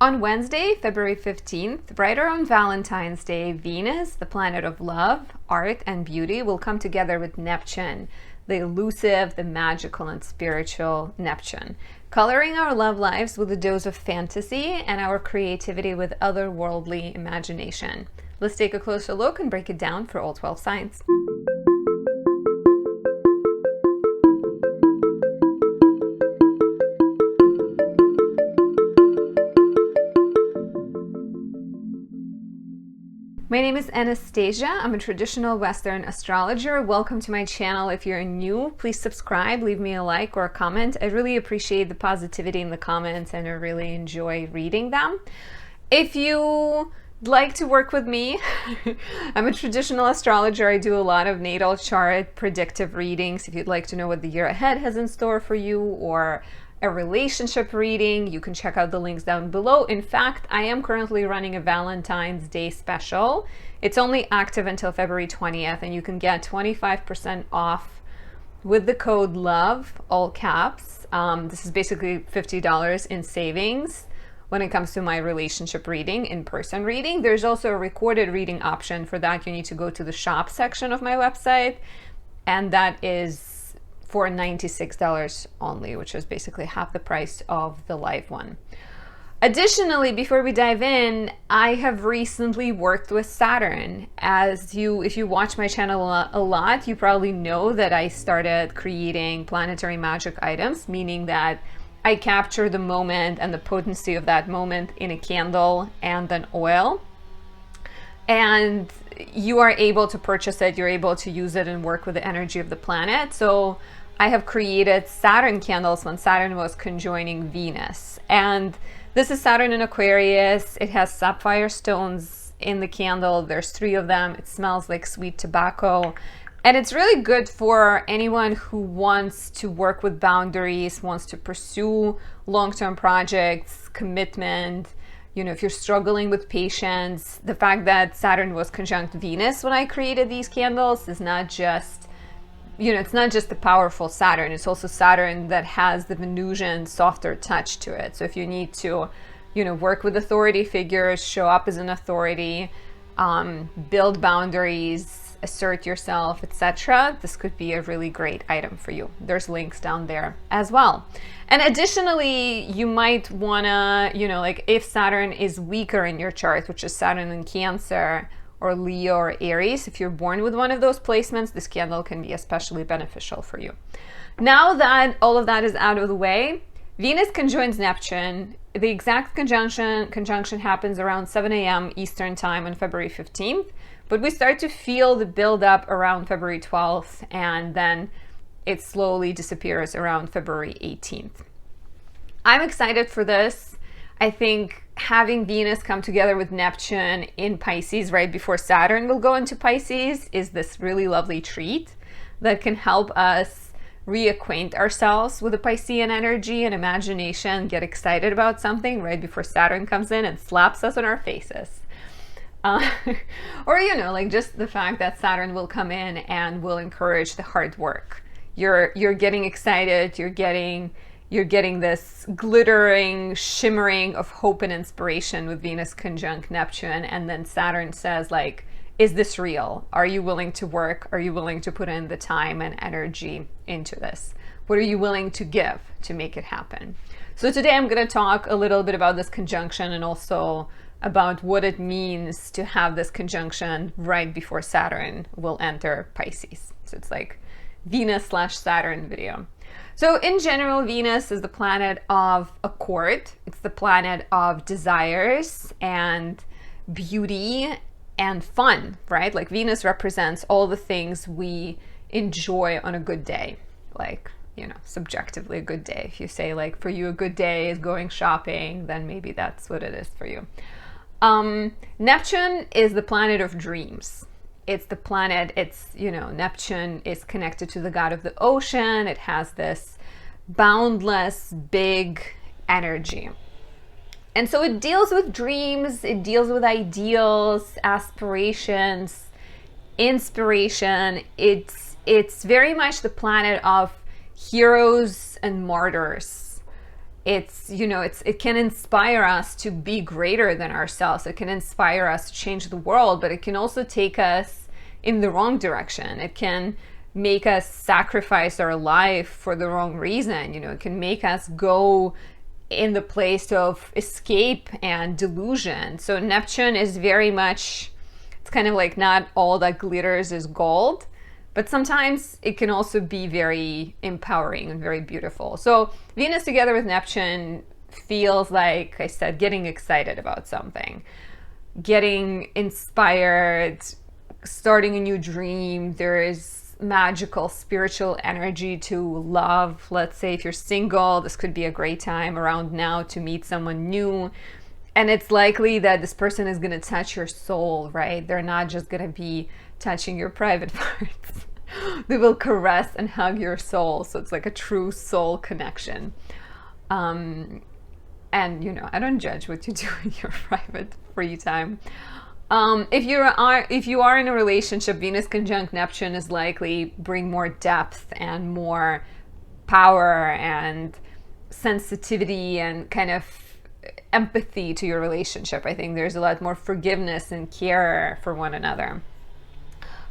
On Wednesday, February 15th, right around Valentine's Day, Venus, the planet of love, art, and beauty, will come together with Neptune, the elusive, the magical, and spiritual Neptune, coloring our love lives with a dose of fantasy and our creativity with otherworldly imagination. Let's take a closer look and break it down for all 12 signs. My name is Anastasia. I'm a traditional Western astrologer. Welcome to my channel. If you're new, please subscribe, leave me a like or a comment. I really appreciate the positivity in the comments and I really enjoy reading them. If you like to work with me, I'm a traditional astrologer. I do a lot of natal chart predictive readings. If you'd like to know what the year ahead has in store for you, or a relationship reading, you can check out the links down below. In fact, I am currently running a Valentine's Day special. It's only active until February 20th, and you can get 25% off with the code LOVE, all caps. This is basically $50 in savings when it comes to my relationship reading, in-person reading. There's also a recorded reading option. For that, you need to go to the shop section of my website, and that is for $96 only, which is basically half the price of the live one. Additionally, before we dive in, I have recently worked with Saturn. If you watch my channel a lot, you probably know that I started creating planetary magic items, meaning that I capture the moment and the potency of that moment in a candle and an oil. And you are able to purchase it, you're able to use it and work with the energy of the planet. So I have created Saturn candles when Saturn was conjoining Venus. And this is Saturn in Aquarius. It has sapphire stones in the candle. There's 3 of them. It smells like sweet tobacco. And it's really good for anyone who wants to work with boundaries, wants to pursue long-term projects, commitment. You know, if you're struggling with patience, the fact that Saturn was conjunct Venus when I created these candles is not just, it's not just the powerful Saturn, it's also Saturn that has the Venusian softer touch to it. So if you need to, work with authority figures, show up as an authority, build boundaries, assert yourself, etc., this could be a really great item for you. There's links down there as well. And additionally, you might wanna, if Saturn is weaker in your chart, which is Saturn in Cancer or Leo or Aries, if you're born with one of those placements, this candle can be especially beneficial for you. Now that all of that is out of the way, Venus conjoins Neptune. The exact conjunction happens around 7 a.m. Eastern time on February 15th, but we start to feel the buildup around February 12th, and then it slowly disappears around February 18th. I'm excited for this. I think having Venus come together with Neptune in Pisces right before Saturn will go into Pisces is this really lovely treat that can help us reacquaint ourselves with the Piscean energy and imagination, get excited about something right before Saturn comes in and slaps us on our faces. Or, just the fact that Saturn will come in and will encourage the hard work. You're getting excited, you're getting this glittering, shimmering of hope and inspiration with Venus conjunct Neptune, and then Saturn says, is this real? Are you willing to work? Are you willing to put in the time and energy into this? What are you willing to give to make it happen? So today I'm going to talk a little bit about this conjunction and also about what it means to have this conjunction right before Saturn will enter Pisces. So it's like Venus/Saturn video. So in general, Venus is the planet of accord. It's the planet of desires and beauty and fun, right? Like Venus represents all the things we enjoy on a good day. Subjectively a good day. If you say for you a good day is going shopping, then maybe that's what it is for you. Neptune is the planet of dreams. It's the planet, Neptune is connected to the god of the ocean. It has this boundless, big energy. And so it deals with dreams, it deals with ideals, aspirations, inspiration. It's very much the planet of heroes and martyrs. It's, you know, it can inspire us to be greater than ourselves. It can inspire us to change the world, but it can also take us in the wrong direction. It can make us sacrifice our life for the wrong reason. You know, it can make us go in the place of escape and delusion. So Neptune is very much, it's kind of like not all that glitters is gold, but sometimes it can also be very empowering and very beautiful. So Venus together with Neptune feels like I said, getting excited about something, getting inspired, starting a new dream. There is magical spiritual energy to love. Let's say if you're single, this could be a great time around now to meet someone new. And it's likely that this person is going to touch your soul, right? They're not just going to be touching your private parts. They will caress and hug your soul. So it's like a true soul connection. And, you know, I don't judge what you do in your private free time. If you are in a relationship, Venus conjunct Neptune is likely bring more depth and more power and sensitivity and kind of empathy to your relationship. I think there's a lot more forgiveness and care for one another.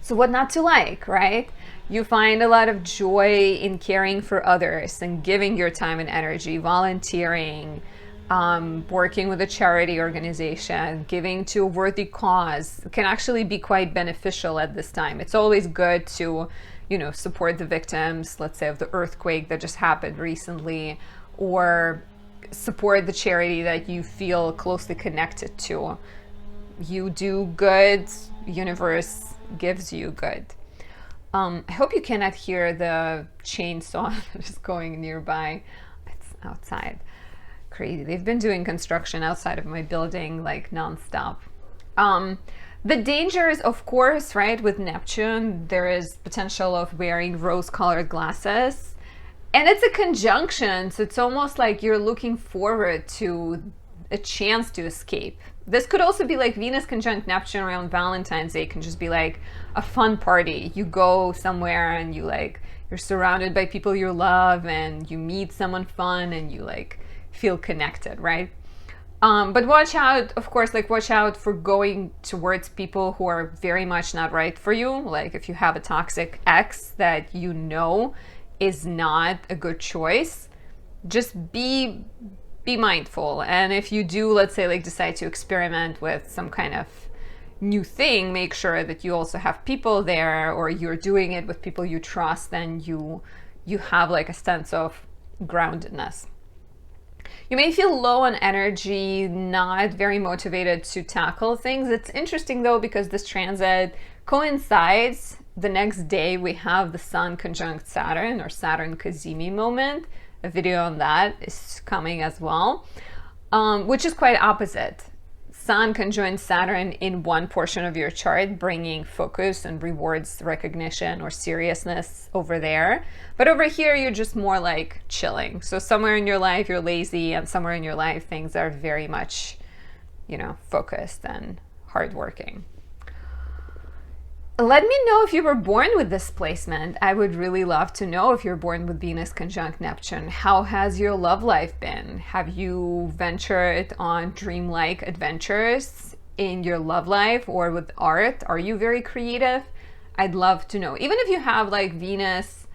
So what not to like, right? You find a lot of joy in caring for others and giving your time and energy, volunteering, working with a charity organization, giving to a worthy cause can actually be quite beneficial at this time. It's always good to, you know, support the victims, let's say, of the earthquake that just happened recently, or support the charity that you feel closely connected to. You do good, universe gives you good. I hope you cannot hear the chainsaw just going nearby. It's outside. Crazy. They've been doing construction outside of my building like nonstop. The dangers, of course, right, with Neptune, there is potential of wearing rose-colored glasses. And it's a conjunction, so it's almost like you're looking forward to a chance to escape. This could also be like Venus conjunct Neptune around Valentine's Day. It can just be like a fun party. You go somewhere and you're surrounded by people you love and you meet someone fun and you like feel connected, right? But watch out, of course, watch out for going towards people who are very much not right for you. Like if you have a toxic ex that you know is not a good choice, just be mindful. And if you do, let's say, decide to experiment with some kind of new thing, make sure that you also have people there, or you're doing it with people you trust, and you have a sense of groundedness. You may feel low on energy, not very motivated to tackle things. It's interesting though, because this transit coincides the next day we have the Sun conjunct Saturn, or Saturn Cazimi moment. A video on that is coming as well, which is quite opposite. Sun conjoins Saturn in one portion of your chart, bringing focus and rewards recognition or seriousness over there. But over here, you're just more like chilling. So somewhere in your life, you're lazy, and somewhere in your life, things are very much, focused and hardworking. Let me know if you were born with this placement. I would really love to know if you're born with Venus conjunct Neptune. How has your love life been? Have you ventured on dreamlike adventures in your love life or with art? Are you very creative? I'd love to know. Even if you have Venus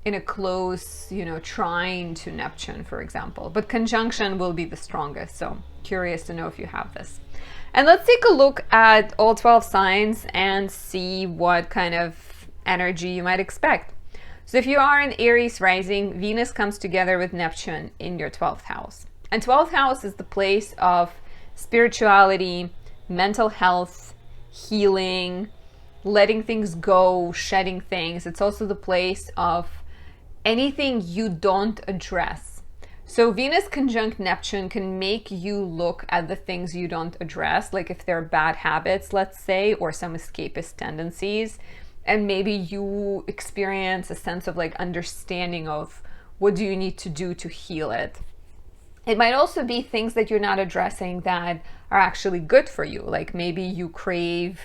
in a close, trine to Neptune, for example. But conjunction will be the strongest. So curious to know if you have this. And let's take a look at all 12 signs and see what kind of energy you might expect. So if you are an Aries rising, Venus comes together with Neptune in your 12th house. And 12th house is the place of spirituality, mental health, healing, letting things go, shedding things. It's also the place of anything you don't address. So Venus conjunct Neptune can make you look at the things you don't address, like if they're bad habits, let's say, or some escapist tendencies, and maybe you experience a sense of understanding of what do you need to do to heal it. It might also be things that you're not addressing that are actually good for you, like maybe you crave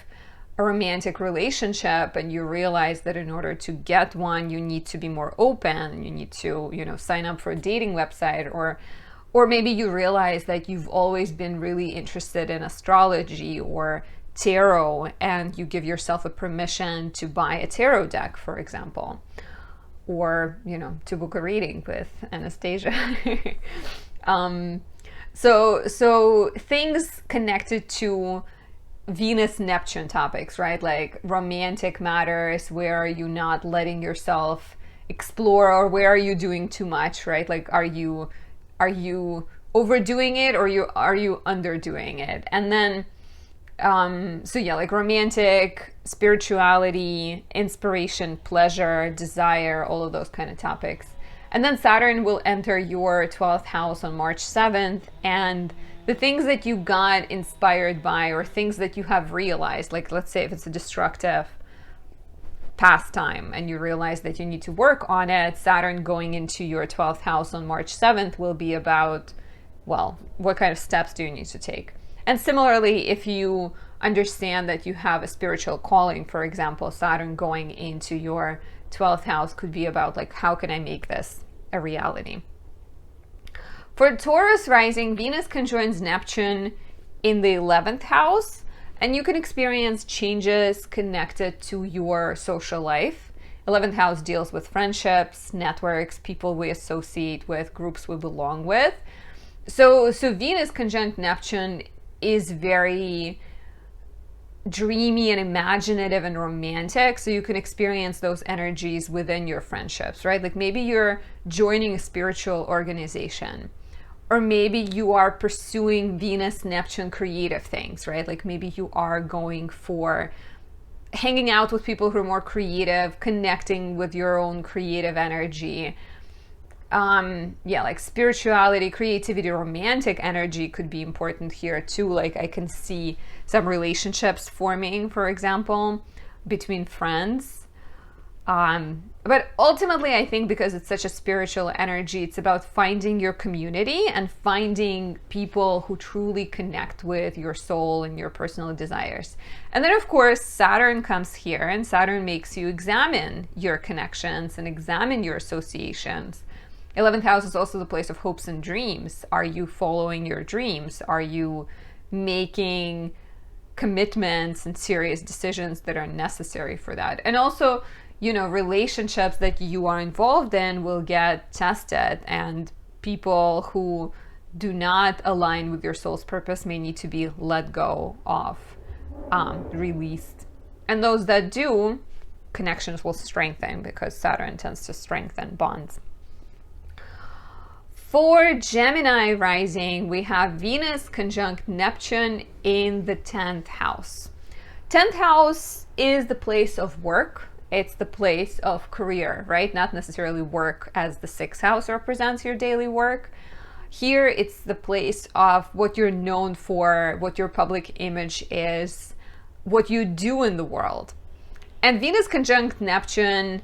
a romantic relationship and you realize that in order to get one, you need to be more open, you need to, sign up for a dating website, or Or maybe you realize that you've always been really interested in astrology or tarot, and you give yourself a permission to buy a tarot deck, for example, or, you know, to book a reading with Anastasia. So things connected to Venus Neptune topics, right? Like romantic matters, where are you not letting yourself explore, or where are you doing too much, right? Like are you overdoing it, or are you underdoing it? And then so yeah, like romantic, spirituality, inspiration, pleasure, desire, all of those kind of topics. And then Saturn will enter your 12th house on March 7th, and the things that you got inspired by, or things that you have realized, like let's say if it's a destructive pastime and you realize that you need to work on it, Saturn going into your 12th house on March 7th will be about, well, what kind of steps do you need to take? And similarly, if you understand that you have a spiritual calling, for example, Saturn going into your 12th house could be about like, how can I make this a reality? For Taurus rising, Venus conjoins Neptune in the 11th house, and you can experience changes connected to your social life. 11th house deals with friendships, networks, people we associate with, groups we belong with. So Venus conjunct Neptune is very dreamy and imaginative and romantic, so you can experience those energies within your friendships, right? Like maybe you're joining a spiritual organization, or maybe you are pursuing Venus Neptune creative things, right? Like maybe you are going for hanging out with people who are more creative, connecting with your own creative energy. Yeah, like spirituality, creativity, romantic energy could be important here too. Like I can see some relationships forming, for example, between friends. But ultimately, I think because it's such a spiritual energy, it's about finding your community and finding people who truly connect with your soul and your personal desires. And then, of course, Saturn comes here, and Saturn makes you examine your connections and examine your associations. 11th house is also the place of hopes and dreams. Are you following your dreams? Are you making commitments and serious decisions that are necessary for that? And also, you know, relationships that you are involved in will get tested, and people who do not align with your soul's purpose may need to be let go of, released. And those that do, connections will strengthen, because Saturn tends to strengthen bonds. For Gemini rising, we have Venus conjunct Neptune in the 10th house. 10th house is the place of work. It's the place of career, right? Not necessarily work as the 6th house represents your daily work. Here, it's the place of what you're known for, what your public image is, what you do in the world. And Venus conjunct Neptune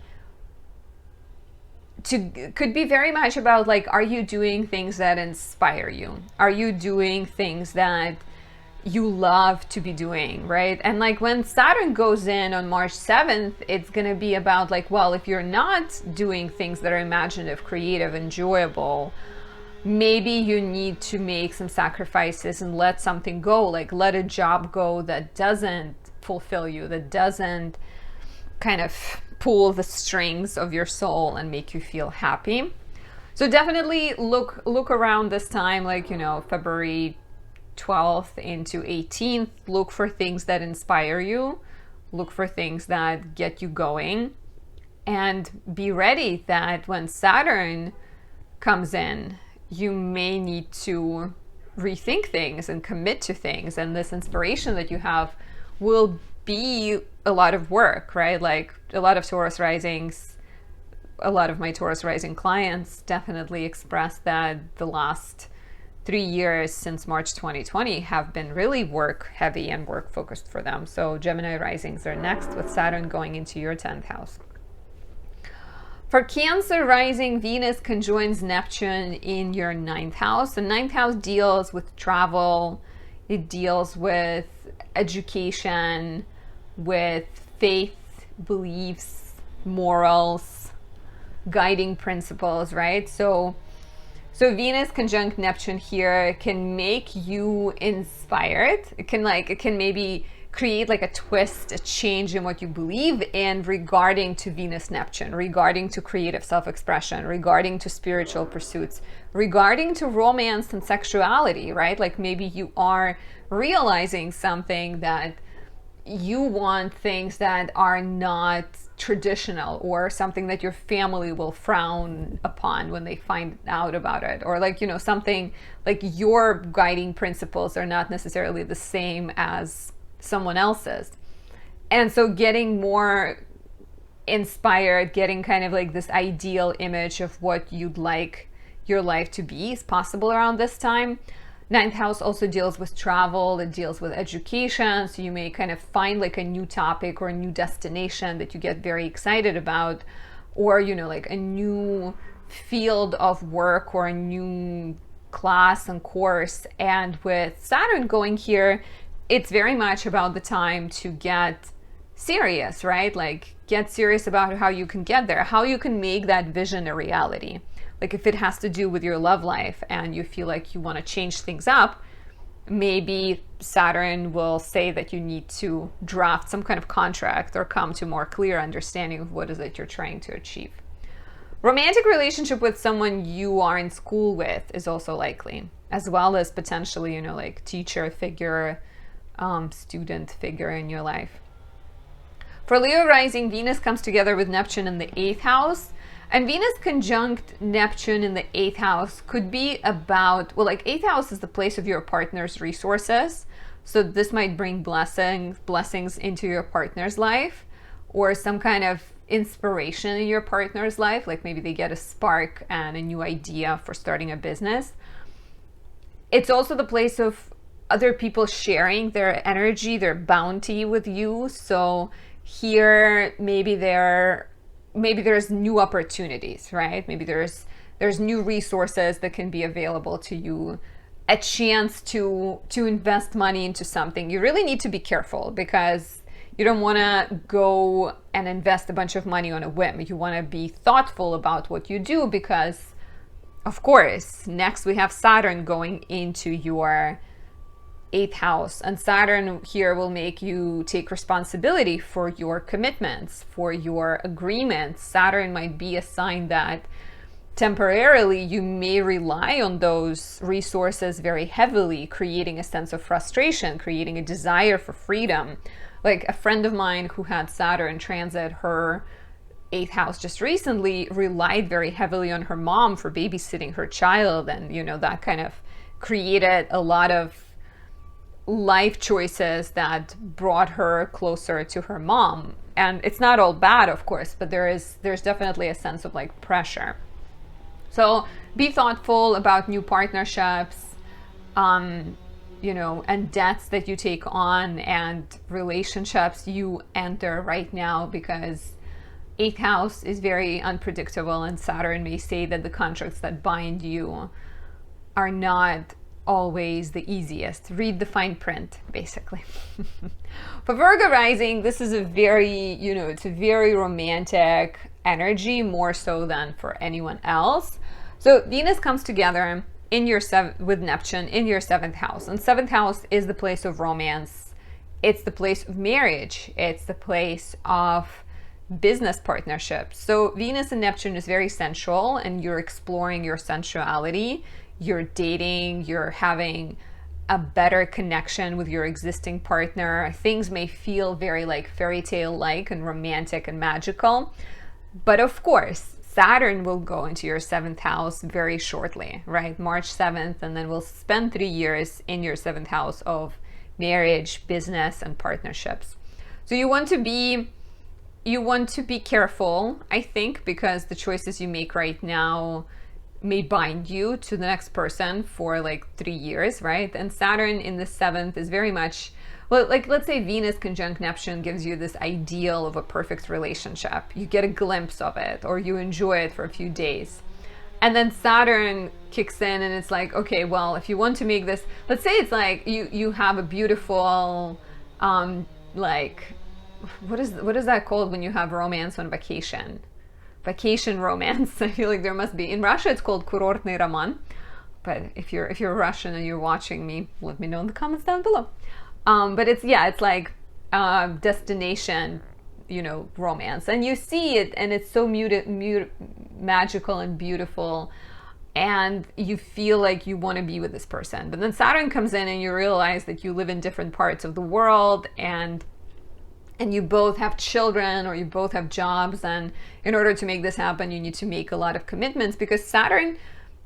could be very much about like, are you doing things that inspire you? Are you doing things that you love to be doing, right? And like when Saturn goes in on March 7th, it's going to be about like, well, if you're not doing things that are imaginative, creative, enjoyable, maybe you need to make some sacrifices and let something go, like let a job go that doesn't fulfill you, that doesn't kind of pull the strings of your soul and make you feel happy. So definitely look around this time, like, you know, February 12th into 18th, look for things that inspire you, look for things that get you going, and be ready that when Saturn comes in, you may need to rethink things and commit to things, and this inspiration that you have will be a lot of work, right? Like a lot of Taurus risings, a lot of my Taurus rising clients definitely expressed that the last 3 years since March 2020 have been really work heavy and work focused for them. So Gemini risings are next, with Saturn going into your 10th house. For Cancer rising, Venus conjoins Neptune in your 9th house. The 9th house deals with travel. It deals with education, with faith, beliefs, morals, guiding principles, right? So So Venus conjunct Neptune here can make you inspired. It can maybe create like a twist, a change in what you believe in regarding to Venus Neptune, regarding to creative self-expression, regarding to spiritual pursuits, regarding to romance and sexuality, right? Like maybe you are realizing something that you want, things that are not traditional, or something that your family will frown upon when they find out about it, or like, you know, something like your guiding principles are not necessarily the same as someone else's. And so getting more inspired, getting kind of like this ideal image of what you'd like your life to be is possible around this time. Ninth house also deals with travel, it deals with education, so you may kind of find like a new topic or a new destination that you get very excited about, or, you know, like a new field of work or a new class and course. And with Saturn going here, it's very much about the time to get serious, right? Like get serious about how you can get there, how you can make that vision a reality. Like if it has to do with your love life and you feel like you want to change things up, maybe Saturn will say that you need to draft some kind of contract or come to more clear understanding of what is it you're trying to achieve. Romantic relationship with someone you are in school with is also likely, as well as potentially, you know, like teacher figure, student figure in your life. For Leo rising, Venus comes together with Neptune in the 8th house. And Venus conjunct Neptune in the 8th house could be about, well, like 8th house is the place of your partner's resources. So this might bring blessings into your partner's life, or some kind of inspiration in your partner's life. Like maybe they get a spark and a new idea for starting a business. It's also the place of other people sharing their energy, their bounty with you. So here, maybe there's new opportunities, right? Maybe there's new resources that can be available to you, a chance to invest money into something. You really need to be careful because you don't want to go and invest a bunch of money on a whim. You want to be thoughtful about what you do because, of course, next we have Saturn going into your 8th house, and Saturn here will make you take responsibility for your commitments, for your agreements. Saturn might be a sign that temporarily you may rely on those resources very heavily, creating a sense of frustration, creating a desire for freedom. Like a friend of mine who had Saturn transit her 8th house just recently relied very heavily on her mom for babysitting her child, and you know, that kind of created a lot of life choices that brought her closer to her mom. And it's not all bad, of course, but there's definitely a sense of like pressure. So be thoughtful about new partnerships, you know, and debts that you take on and relationships you enter right now, because 8th house is very unpredictable, and Saturn may say that the contracts that bind you are not always the easiest. Read the fine print, basically. For Virgo rising, this is a very, you know, it's a very romantic energy, more so than for anyone else. So Venus comes together in your with Neptune in your 7th house, and 7th house is the place of romance. It's the place of marriage. It's the place of business partnerships. So Venus and Neptune is very sensual, and you're exploring your sensuality. You're dating, you're having a better connection with your existing partner. Things may feel very like fairy tale like and romantic and magical. But of course, Saturn will go into your 7th house very shortly, right? March 7th, and then we'll spend 3 years in your 7th house of marriage, business, and partnerships. So you want to be careful, I think, because the choices you make right now may bind you to the next person for like 3 years, right? And Saturn in the 7th is very much, well, like let's say Venus conjunct Neptune gives you this ideal of a perfect relationship. You get a glimpse of it, or you enjoy it for a few days. And then Saturn kicks in and it's like, okay, well, if you want to make this, let's say it's like you have a beautiful, like, what is that called when you have romance on vacation? Vacation romance. I feel like there must be. In Russia, it's called kurortny roman. but if you're Russian and you're watching me, let me know in the comments down below. But it's like destination, romance, and you see it, and it's so magical and beautiful, and you feel like you want to be with this person. But then Saturn comes in, and you realize that you live in different parts of the world, and you both have children, or you both have jobs, and in order to make this happen, you need to make a lot of commitments, because Saturn,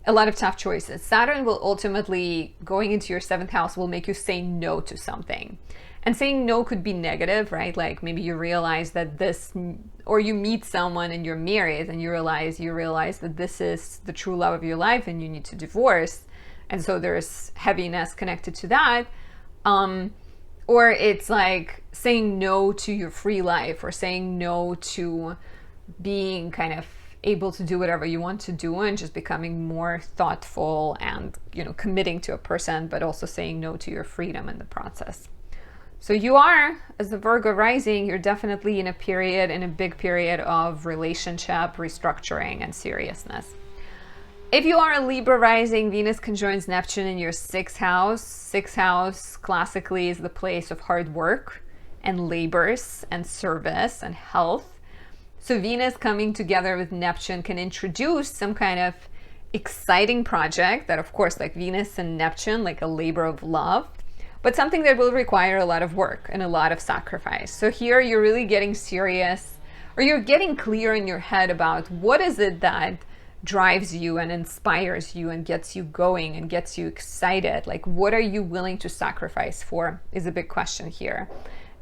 a lot of tough choices. Saturn will ultimately, going into your 7th house, will make you say no to something. And saying no could be negative, right? Like maybe you realize that this, or you meet someone and you're married and you realize that this is the true love of your life and you need to divorce. And so there's heaviness connected to that. Or it's like saying no to your free life, or saying no to being kind of able to do whatever you want to do, and just becoming more thoughtful and, committing to a person, but also saying no to your freedom in the process. So you are, as a Virgo rising, you're definitely in a big period of relationship restructuring and seriousness. If you are a Libra rising, Venus conjoins Neptune in your 6th house. 6th house classically is the place of hard work and labors and service and health. So Venus coming together with Neptune can introduce some kind of exciting project that, of course, like Venus and Neptune, like a labor of love, but something that will require a lot of work and a lot of sacrifice. So here you're really getting serious, or you're getting clear in your head about what is it that drives you and inspires you and gets you going and gets you excited. Like, what are you willing to sacrifice for is a big question here.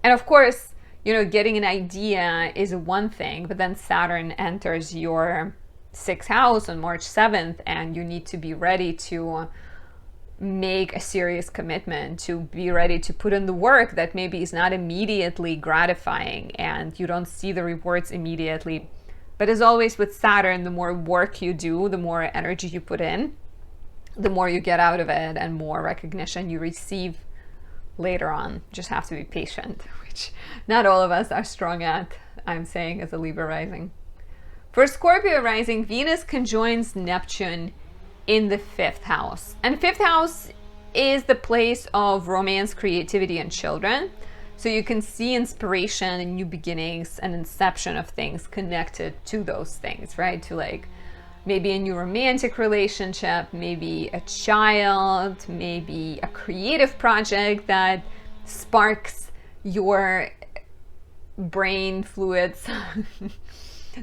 And of course, getting an idea is one thing, but then Saturn enters your 6th house on March 7th, and you need to be ready to make a serious commitment, to be ready to put in the work that maybe is not immediately gratifying and you don't see the rewards immediately. But as always with Saturn, the more work you do, the more energy you put in, the more you get out of it and more recognition you receive later on. You just have to be patient, which not all of us are strong at, I'm saying, as a Libra rising. For Scorpio rising, Venus conjoins Neptune in the 5th house. And 5th house is the place of romance, creativity, and children. So you can see inspiration and new beginnings and inception of things connected to those things, right? To like maybe a new romantic relationship, maybe a child, maybe a creative project that sparks your brain fluids,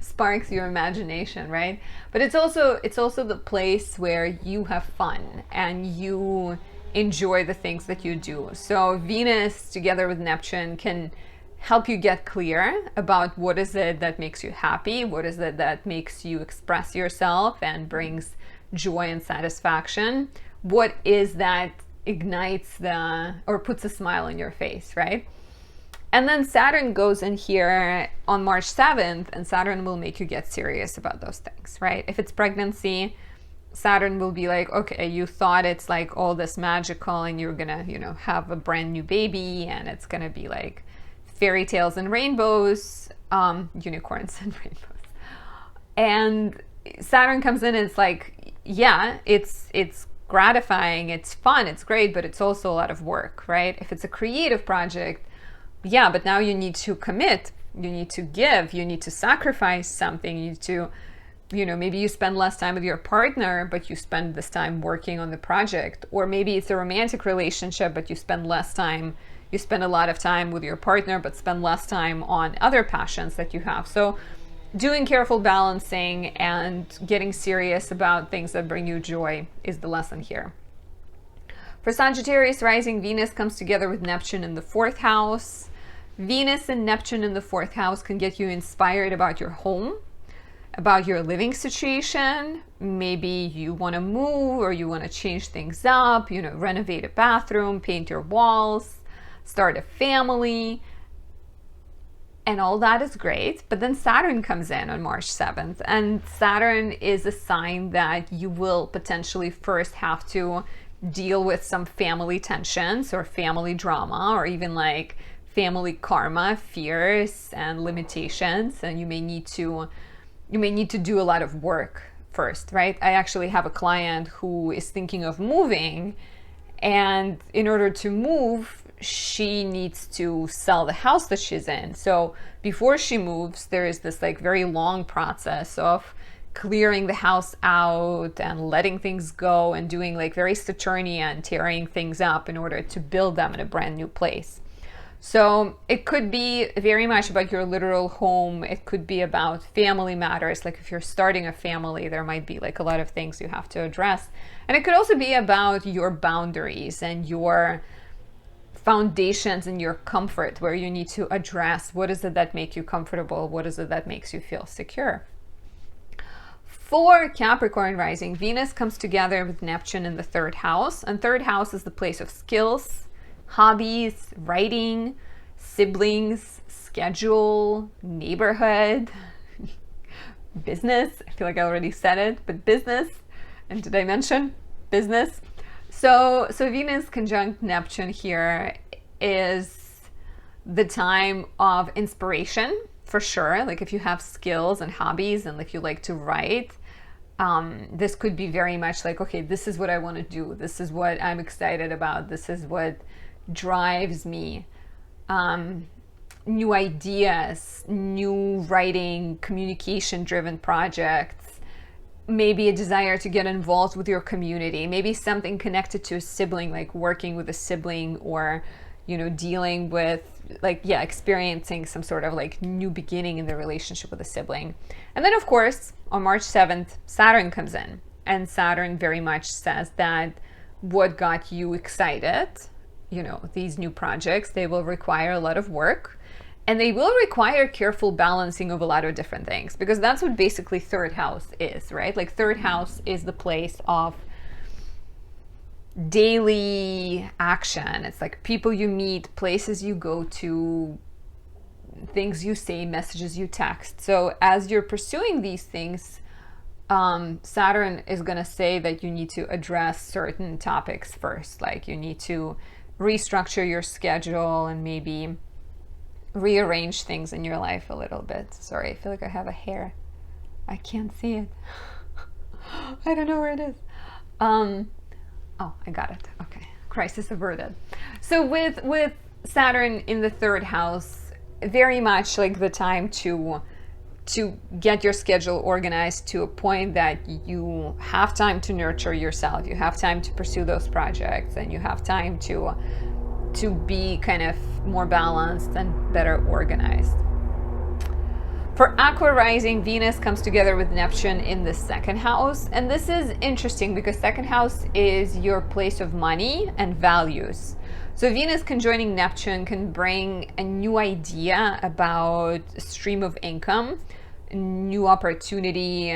sparks your imagination, right? But it's also the place where you have fun and you enjoy the things that you do. So Venus together with Neptune can help you get clear about what is it that makes you happy, what is it that makes you express yourself and brings joy and satisfaction, what is that ignites or puts a smile on your face, right? And then Saturn goes in here on March 7th, and Saturn will make you get serious about those things, right? If it's pregnancy, Saturn will be like, okay, you thought it's like all this magical and you're gonna, have a brand new baby and it's gonna be like fairy tales and rainbows, unicorns and rainbows. And Saturn comes in and it's like, yeah, it's gratifying, it's fun, it's great, but it's also a lot of work, right? If it's a creative project, yeah, but now you need to commit, you need to give, you need to sacrifice something, you need to, maybe you spend less time with your partner, but you spend this time working on the project. Or maybe it's a romantic relationship, but you spend a lot of time with your partner, but spend less time on other passions that you have. So doing careful balancing and getting serious about things that bring you joy is the lesson here. For Sagittarius rising, Venus comes together with Neptune in the 4th house. Venus and Neptune in the 4th house can get you inspired about your home, about your living situation. Maybe you want to move or you want to change things up, renovate a bathroom, paint your walls, start a family. And all that is great. But then Saturn comes in on March 7th. And Saturn is a sign that you will potentially first have to deal with some family tensions or family drama, or even like family karma, fears and limitations. And you may need to do a lot of work first, right? I actually have a client who is thinking of moving, and in order to move, she needs to sell the house that she's in. So before she moves, there is this like very long process of clearing the house out and letting things go and doing like very Saturnian, tearing things up in order to build them in a brand new place. So it could be very much about your literal home. It could be about family matters. Like if you're starting a family, there might be like a lot of things you have to address. And it could also be about your boundaries and your foundations and your comfort, where you need to address what is it that makes you comfortable, what is it that makes you feel secure. For Capricorn rising, Venus comes together with Neptune in the third house, and third house is the place of skills, hobbies, writing, siblings, schedule, neighborhood, business. I feel like I already said it, but business. And did I mention business? So Venus conjunct Neptune here is the time of inspiration, for sure. Like if you have skills and hobbies and if you like to write, this could be very much like, okay, this is what I want to do. This is what I'm excited about. This is what drives me. New ideas, new writing, communication-driven projects. Maybe a desire to get involved with your community, maybe something connected to a sibling, like working with a sibling, or, you know, dealing with like, yeah, experiencing some sort of like new beginning in the relationship with a sibling. And then of course, on March 7th, Saturn comes in, and Saturn very much says that what got you excited, you know, these new projects, they will require a lot of work. And they will require careful balancing of a lot of different things, because that's what basically third house is, right? Like third house is the place of daily action. It's like people you meet, places you go to, things you say, messages you text. So as you're pursuing these things, Saturn is going to say that you need to address certain topics first. Like you need to restructure your schedule and maybe rearrange things in your life a little bit. Sorry, I feel like I have a hair. I can't see it. I don't know where it is. Oh, I got it. Okay, crisis averted. So with Saturn in the third house, very much like the time to get your schedule organized to a point that you have time to nurture yourself, you have time to pursue those projects, and you have time to be kind of more balanced and better organized. For Aqua rising, Venus comes together with Neptune in the second house. And this is interesting because second house is your place of money and values. So Venus conjoining Neptune can bring a new idea about a stream of income, new opportunity,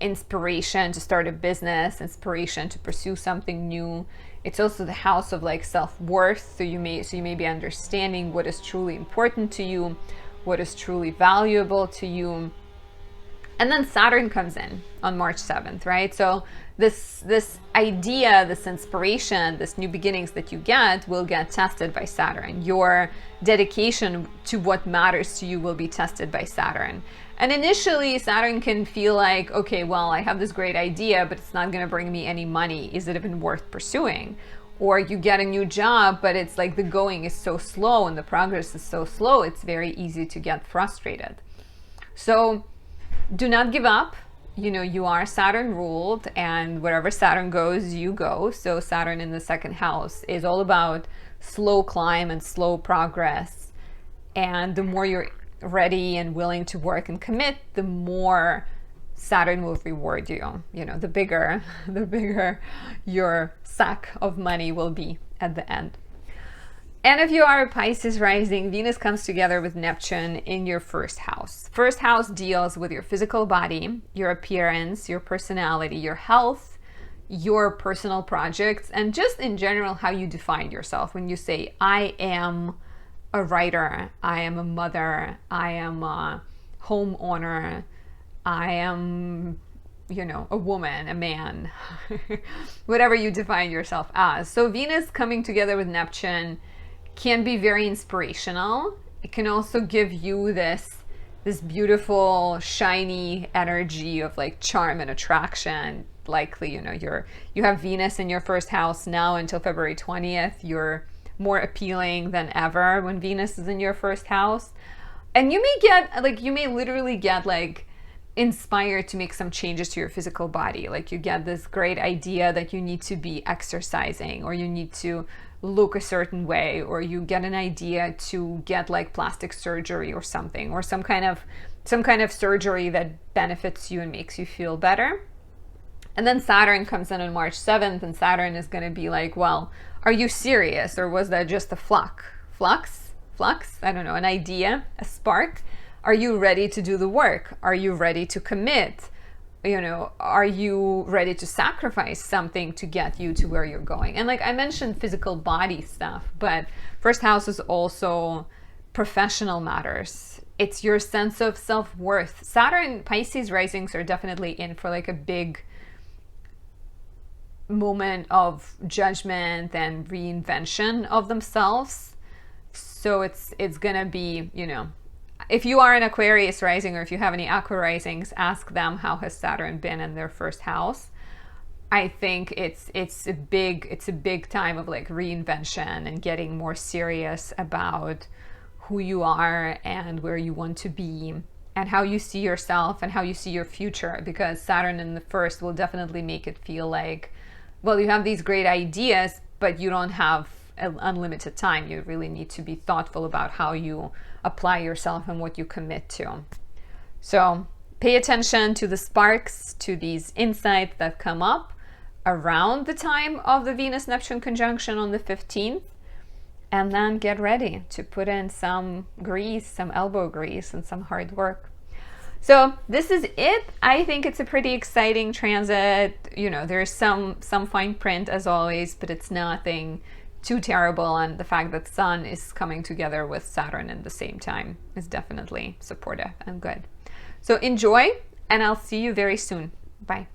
inspiration to start a business, inspiration to pursue something new. It's also the house of like self-worth. So you may be understanding what is truly important to you, what is truly valuable to you. And then Saturn comes in on March 7th, right? So this idea, this inspiration, this new beginnings that you get will get tested by Saturn. Your dedication to what matters to you will be tested by Saturn. And initially, Saturn can feel like, okay, well, I have this great idea, but it's not going to bring me any money. Is it even worth pursuing? Or you get a new job, but it's like the going is so slow and the progress is so slow, it's very easy to get frustrated. So do not give up. You know, you are Saturn ruled, and wherever Saturn goes, you go. So Saturn in the second house is all about slow climb and slow progress. And the more you're ready and willing to work and commit, the more Saturn will reward you. You know, the bigger your sack of money will be at the end. And if you are a Pisces rising, Venus comes together with Neptune in your first house. First house deals with your physical body, your appearance, your personality, your health, your personal projects, and just in general how you define yourself. When you say, I am a writer, I am a mother, I am a homeowner, I am, you know, a woman, a man, whatever you define yourself as. So Venus coming together with Neptune can be very inspirational. It can also give you this this beautiful, shiny energy of like charm and attraction. Likely, you know, you have Venus in your first house now until February 20th. You're more appealing than ever when Venus is in your first house. And you may get, like, you may literally get like inspired to make some changes to your physical body. Like you get this great idea that you need to be exercising, or you need to look a certain way, or you get an idea to get like plastic surgery or something, or some kind of surgery that benefits you and makes you feel better. And then Saturn comes in on March 7th, and Saturn is going to be like, well, are you serious, or was that just a flux? I don't know, an idea, a spark? Are you ready to do the work? Are you ready to commit? You know, are you ready to sacrifice something to get you to where you're going? And like I mentioned, physical body stuff, but first house is also professional matters. It's your sense of self-worth. Saturn, Pisces risings are definitely in for like a big moment of judgment and reinvention of themselves. So it's gonna be, you know, if you are an Aquarius rising, or if you have any Aqua risings, ask them how has Saturn been in their first house. I think it's a big time of like reinvention and getting more serious about who you are and where you want to be and how you see yourself and how you see your future, because Saturn in the first will definitely make it feel like, well, you have these great ideas, but you don't have unlimited time. You really need to be thoughtful about how you apply yourself and what you commit to. So pay attention to the sparks, to these insights that come up around the time of the Venus-Neptune conjunction on the 15th, and then get ready to put in some grease, some elbow grease, and some hard work. So this is it. I think it's a pretty exciting transit. You know, there's some fine print as always, but it's nothing too terrible. And the fact that Sun is coming together with Saturn at the same time is definitely supportive and good. So enjoy, and I'll see you very soon. Bye.